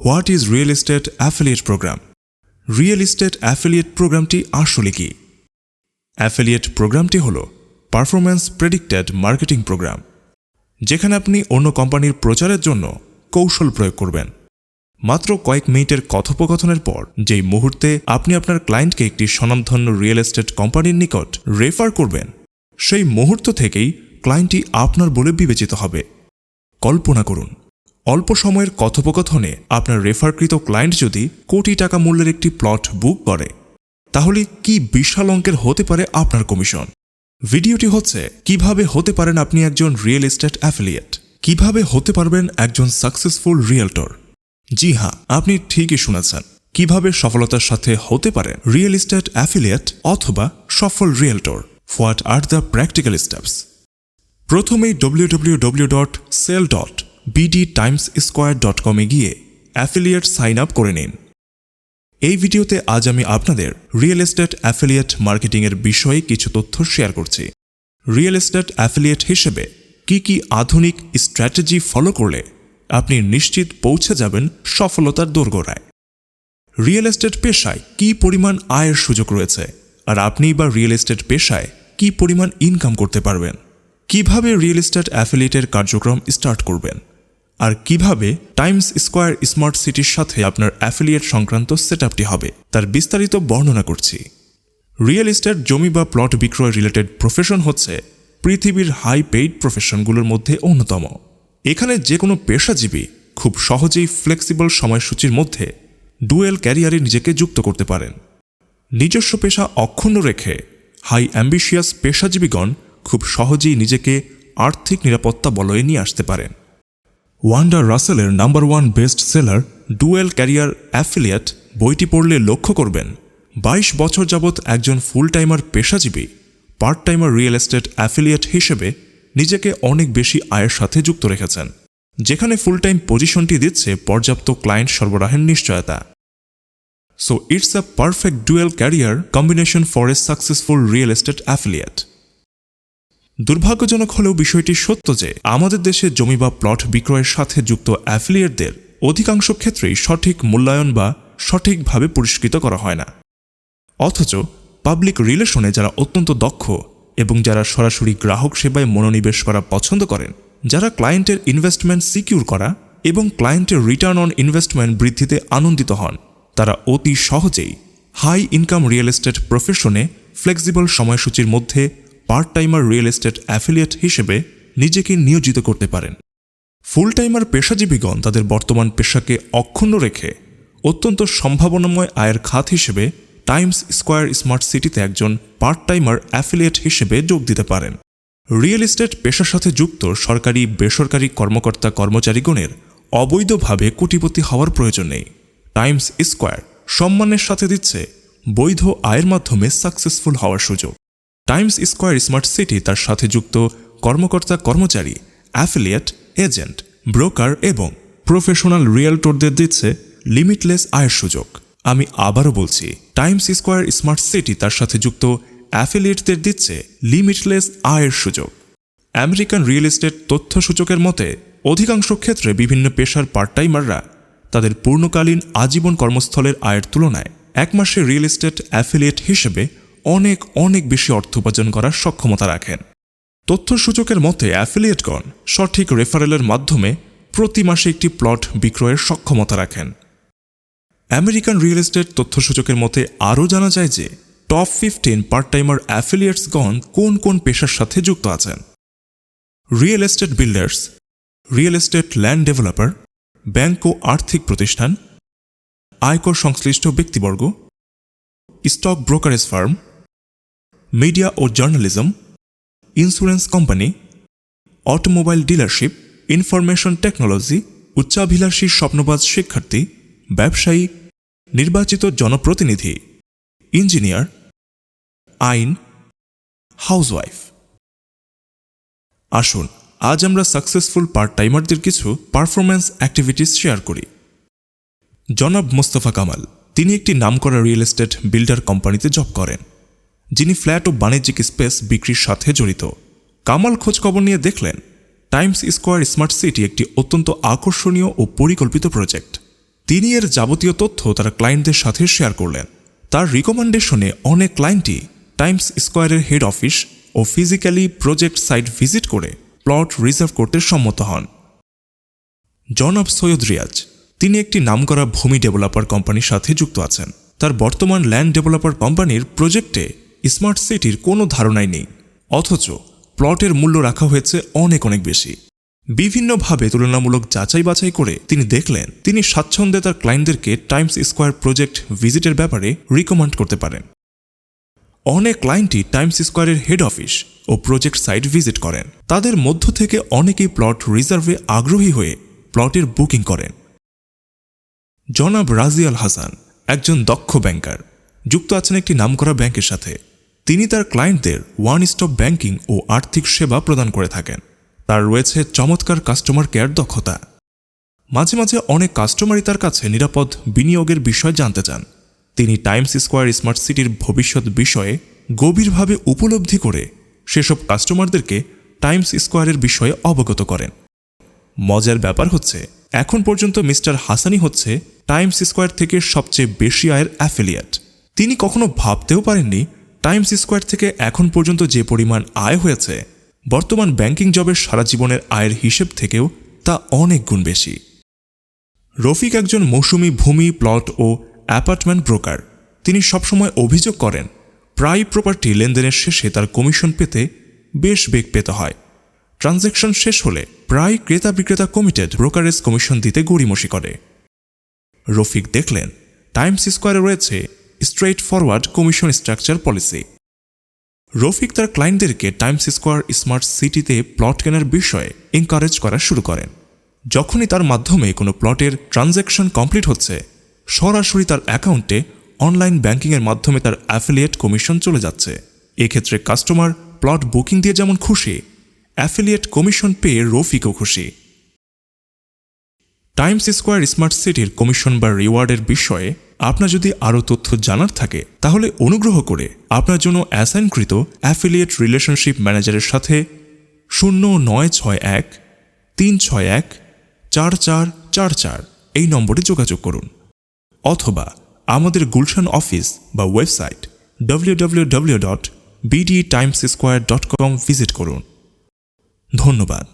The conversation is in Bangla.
What is real estate affiliate programme? Real estate affiliate প্রোগ্রামটি আসলে কি? অ্যাফিলিয়েট প্রোগ্রামটি হল পারফরম্যান্স প্রেডিক্টেড মার্কেটিং প্রোগ্রাম, যেখানে আপনি অন্য কোম্পানির প্রচারের জন্য কৌশল প্রয়োগ করবেন। মাত্র কয়েক মিনিটের কথোপকথনের পর যেই মুহূর্তে আপনি আপনার ক্লায়েন্টকে একটি স্বনামধন্য রিয়েল এস্টেট কোম্পানির নিকট রেফার করবেন, সেই মুহূর্ত থেকেই ক্লায়েন্টটি আপনার বলে বিবেচিত হবে। কল্পনা করুন, অল্প সময়ের কথোপকথনে আপনার রেফারকৃত ক্লায়েন্ট যদি কোটি টাকা মূল্যের একটি প্লট বুক করে, তাহলে কি বিশাল অঙ্কের হতে পারে আপনার কমিশন। ভিডিওটি হচ্ছে কিভাবে হতে পারেন আপনি একজন রিয়েল এস্টেট অ্যাফিলিয়েট, কিভাবে হতে পারবেন একজন সাকসেসফুল রিয়েলটর। জি হ্যাঁ, আপনি ঠিকই শুনেছেন, কিভাবে সফলতার সাথে হতে পারেন রিয়েল এস্টেট অ্যাফিলিয়েট অথবা সফল realtor. What are the practical steps? প্রথমেই www.sell.bdtimessquare.com এ গিয়ে অ্যাফিলিয়েট সাইন আপ করে নিন। এই ভিডিওতে আজ আমি আপনাদের রিয়েল এস্টেট অ্যাফিলিয়েট মার্কেটিংয়ের বিষয়ে কিছু তথ্য শেয়ার করছি। রিয়েল এস্টেট অ্যাফিলিয়েট হিসেবে কি আধুনিক স্ট্র্যাটেজি ফলো করলে আপনি নিশ্চিত পৌঁছে যাবেন সফলতার দোরগোড়ায়। রিয়েল এস্টেট পেশায় কি পরিমাণ আয়ের সুযোগ রয়েছে, আর আপনি বা রিয়েল এস্টেট পেশায় কি পরিমাণ ইনকাম করতে পারবেন, কিভাবে রিয়েল এস্টেট অ্যাফিলিয়েটের কার্যক্রম স্টার্ট করবেন, আর কিভাবে টাইমস স্কয়ার স্মার্ট সিটির সাথে আপনার অ্যাফিলিয়েট সংক্রান্ত সেটআপটি হবে, তার বিস্তারিত বর্ণনা করছি। রিয়েল এস্টেট জমি বা প্লট বিক্রয় রিলেটেড প্রফেশন হচ্ছে পৃথিবীর হাই পেইড প্রফেশনগুলোর মধ্যে অন্যতম। এখানে যে কোনো পেশাজীবী খুব সহজেই ফ্লেক্সিবল সময়সূচির মধ্যে ডুয়েল ক্যারিয়ারে নিজেকে যুক্ত করতে পারেন। নিজস্ব পেশা অক্ষুণ্ণ রেখে হাই অ্যাম্বিশিয়াস পেশাজীবীগণ খুব সহজেই নিজেকে আর্থিক নিরাপত্তা বলয়ে নিয়ে আসতে পারেন। ওয়ান্ডা রাসেলের number 1 best seller dual career affiliate বইটি পড়লে লক্ষ্য করবেন 22 বছর যাবৎ একজন ফুল টাইমার পেশাজীবী part timer real estate affiliate হিসেবে নিজেকে অনেক বেশি আয়ের সাথে যুক্ত রেখেছেন, যেখানে ফুল টাইম পজিশনটি দিচ্ছে পর্যাপ্ত ক্লায়েন্ট সরবরাহের নিশ্চয়তা। So it's a perfect dual career combination for a successful real estate affiliate. দুর্ভাগ্যজনক হলেও বিষয়টি সত্য যে আমাদের দেশে জমি বা প্লট বিক্রয়ের সাথে যুক্ত অ্যাফিলিয়েটদের অধিকাংশ ক্ষেত্রেই সঠিক মূল্যায়ন বা সঠিকভাবে পুরস্কৃত করা হয় না। অথচ পাবলিক রিলেশনে যারা অত্যন্ত দক্ষ এবং যারা সরাসরি গ্রাহক সেবায় মনোনিবেশ করা পছন্দ করেন, যারা ক্লায়েন্টের ইনভেস্টমেন্ট সিকিউর করা এবং ক্লায়েন্টের রিটার্ন অন ইনভেস্টমেন্ট বৃদ্ধিতে আনন্দিত হন, তারা অতি সহজেই হাই ইনকাম রিয়েল এস্টেট প্রফেশনে ফ্লেক্সিবল সময়সূচির মধ্যে part timer real estate affiliate হিসেবে নিজেকে নিয়োজিত করতে পারেন। ফুল টাইমার পেশাজীবীগণ তাদের বর্তমান পেশাকে অক্ষুণ্ণ রেখে অত্যন্ত সম্ভাবনাময় আয়ের খাত হিসেবে টাইমস স্কয়ার স্মার্ট সিটিতে একজন পার্ট টাইমার অ্যাফিলিয়েট হিসেবে যোগ দিতে পারেন। রিয়েল এস্টেট পেশার সাথে যুক্ত সরকারি বেসরকারি কর্মকর্তা কর্মচারীগণের অবৈধভাবে কোটিপতি হওয়ার প্রয়োজন নেই। টাইমস স্কয়ার সম্মানের সাথে দিচ্ছে বৈধ আয়ের মাধ্যমে সাকসেসফুল হওয়ার সুযোগ। টাইমস স্কয়ার স্মার্ট সিটি তার সাথে যুক্ত কর্মকর্তা কর্মচারী, অ্যাফিলিয়েট, এজেন্ট, ব্রোকার এবং প্রফেশনাল রিয়েলটরদের দিচ্ছে লিমিটলেস আয়ের সুযোগ। আমি আবারও বলছি, টাইমস স্কয়ার স্মার্ট সিটি তার সাথে যুক্ত অ্যাফিলিয়েটদের দিচ্ছে লিমিটলেস আয়ের সুযোগ। আমেরিকান রিয়েল এস্টেট তথ্য সূচকের মতে অধিকাংশ ক্ষেত্রে বিভিন্ন পেশার পার্ট টাইমাররা তাদের পূর্ণকালীন আজীবন কর্মস্থলের আয়ের তুলনায় এক মাসে রিয়েল এস্টেট অ্যাফিলিয়েট হিসেবে অনেক বেশি অর্থ উপার্জন করার সক্ষমতা রাখেন। তথ্য সূচকের মতে অ্যাফিলিয়েটগণ সঠিক রেফারেলের মাধ্যমে প্রতি মাসে একটি প্লট বিক্রয়ের সক্ষমতা রাখেন। আমেরিকান রিয়েল এস্টেট তথ্য সূচকের মতে আরও জানা যায় যে টপ 15 পার্ট টাইমার অ্যাফিলিয়েটসগণ কোন পেশার সাথে যুক্ত আছেন: real estate builders, real estate land developer, bank ও আর্থিক প্রতিষ্ঠান, আয়কর সংশ্লিষ্ট ব্যক্তিবর্গ, স্টক ব্রোকারেজ ফার্ম, মিডিয়া ও journalism, insurance company, automobile dealership, information technology, উচ্চাভিলাষী স্বপ্নবাজ শিক্ষার্থী, ব্যবসায়ী, নির্বাচিত জনপ্রতিনিধি, ইঞ্জিনিয়ার, আইন, হাউসওয়াইফ। আসুন আজ আমরা সাকসেসফুল পার্ট টাইমারদের কিছু পারফরম্যান্স অ্যাক্টিভিটিস শেয়ার করি। জনাব মোস্তফা কামাল, তিনি একটি নামকরা রিয়েল এস্টেট বিল্ডার কোম্পানিতে জব করেন, যিনি ফ্ল্যাট ও বাণিজ্যিক স্পেস বিক্রির সাথে জড়িত। কামাল খোঁজখবর নিয়ে দেখলেন টাইমস স্কয়ার স্মার্ট সিটি একটি অত্যন্ত আকর্ষণীয় ও পরিকল্পিত প্রজেক্ট। তিনি এর যাবতীয় তথ্য তার ক্লায়েন্টদের সাথে শেয়ার করলেন। তার রিকমেন্ডেশনে অনেক ক্লায়েন্টই টাইমস স্কোয়ারের হেড অফিস ও ফিজিক্যালি প্রজেক্ট সাইট ভিজিট করে প্লট রিজার্ভ করতে সম্মত হন। জনাব সৈয়দ রিয়াজ, তিনি একটি নামকরা ভূমি ডেভেলপার কোম্পানির সাথে যুক্ত আছেন। তার বর্তমান ল্যান্ড ডেভেলপার কোম্পানির প্রজেক্টে স্মার্ট সিটির কোনো ধারণাই নেই, অথচ প্লটের মূল্য রাখা হয়েছে অনেক অনেক বেশি। বিভিন্নভাবে তুলনামূলক যাচাই বাছাই করে তিনি দেখলেন তিনি স্বাচ্ছন্দ্যে তার ক্লায়েন্টদেরকে টাইমস স্কোয়ার প্রজেক্ট ভিজিটের ব্যাপারে রিকমেন্ড করতে পারেন। অনেক ক্লায়েন্টই টাইমস স্কোয়ারের হেড অফিস ও প্রজেক্ট সাইট ভিজিট করেন। তাদের মধ্য থেকে অনেকেই প্লট রিজার্ভে আগ্রহী হয়ে প্লটের বুকিং করেন। জনাব রাজি আল হাসান একজন দক্ষ ব্যাংকার, যুক্ত আছেন একটি নামকরা ব্যাংকের সাথে। তিনি তার ক্লায়েন্টদের ওয়ান স্টপ ব্যাংকিং ও আর্থিক সেবা প্রদান করে থাকেন। তার রয়েছে চমৎকার কাস্টমার কেয়ার দক্ষতা। মাঝে মাঝে অনেক কাস্টমারই তার কাছে নিরাপদ বিনিয়োগের বিষয় জানতে চান। তিনি টাইমস স্কোয়ার স্মার্ট সিটির ভবিষ্যৎ বিষয়ে গভীরভাবে উপলব্ধি করে সেসব কাস্টমারদেরকে টাইমস স্কোয়ারের বিষয়ে অবগত করেন। মজার ব্যাপার হচ্ছে, এখন পর্যন্ত মিস্টার হাসানি হচ্ছে টাইমস স্কোয়ার থেকে সবচেয়ে বেশি আয়ের অ্যাফিলিয়েট। তিনি কখনো ভাবতেও পারেননি টাইমস স্কোয়ার থেকে এখন পর্যন্ত যে পরিমাণ আয় হয়েছে বর্তমান ব্যাংকিং জবের সারা জীবনের আয়ের হিসেব থেকেও তা অনেক গুণ বেশি। রফিক একজন মৌসুমি ভূমি, প্লট ও অ্যাপার্টমেন্ট ব্রোকার। তিনি সবসময় অভিযোগ করেন প্রায় প্রপার্টি লেনদেনের শেষে তার কমিশন পেতে বেশ বেগ পেতে হয়। ট্রানজ্যাকশন শেষ হলে প্রায় ক্রেতা বিক্রেতা কমিটেড ব্রোকারেজ কমিশন দিতে গড়িমসি করে। রফিক দেখলেন টাইমস স্কোয়ারে রয়েছে straight forward commission structure policy. Rafiq তার ক্লায়েন্টদেরকে টাইমস স্কোয়ার স্মার্ট সিটিতে প্লট কেনার বিষয়ে এনকারেজ করা শুরু করেন। যখনই তার মাধ্যমে কোনো প্লটের ট্রানজ্যাকশন কমপ্লিট হচ্ছে, সরাসরি তার অ্যাকাউন্টে অনলাইন ব্যাংকিংয়ের মাধ্যমে তার অ্যাফিলিয়েট কমিশন চলে যাচ্ছে। এক্ষেত্রে কাস্টমার প্লট বুকিং দিয়ে যেমন খুশি, অ্যাফিলিয়েট কমিশন পেয়ে রফিকও খুশি। টাইমস স্কোয়ার স্মার্ট সিটির কমিশন বা রিওয়ার্ডের বিষয়ে আপনার যদি আরও তথ্য জানার থাকে, তাহলে অনুগ্রহ করে আপনার জন্য অ্যাসাইনকৃত অ্যাফিলিয়েট রিলেশনশিপ ম্যানেজারের সাথে 0961-361-4444 এই নম্বরে যোগাযোগ করুন, অথবা আমাদের গুলশান অফিস বা ওয়েবসাইট www.bdtimessquare.com ভিজিট করুন। ধন্যবাদ।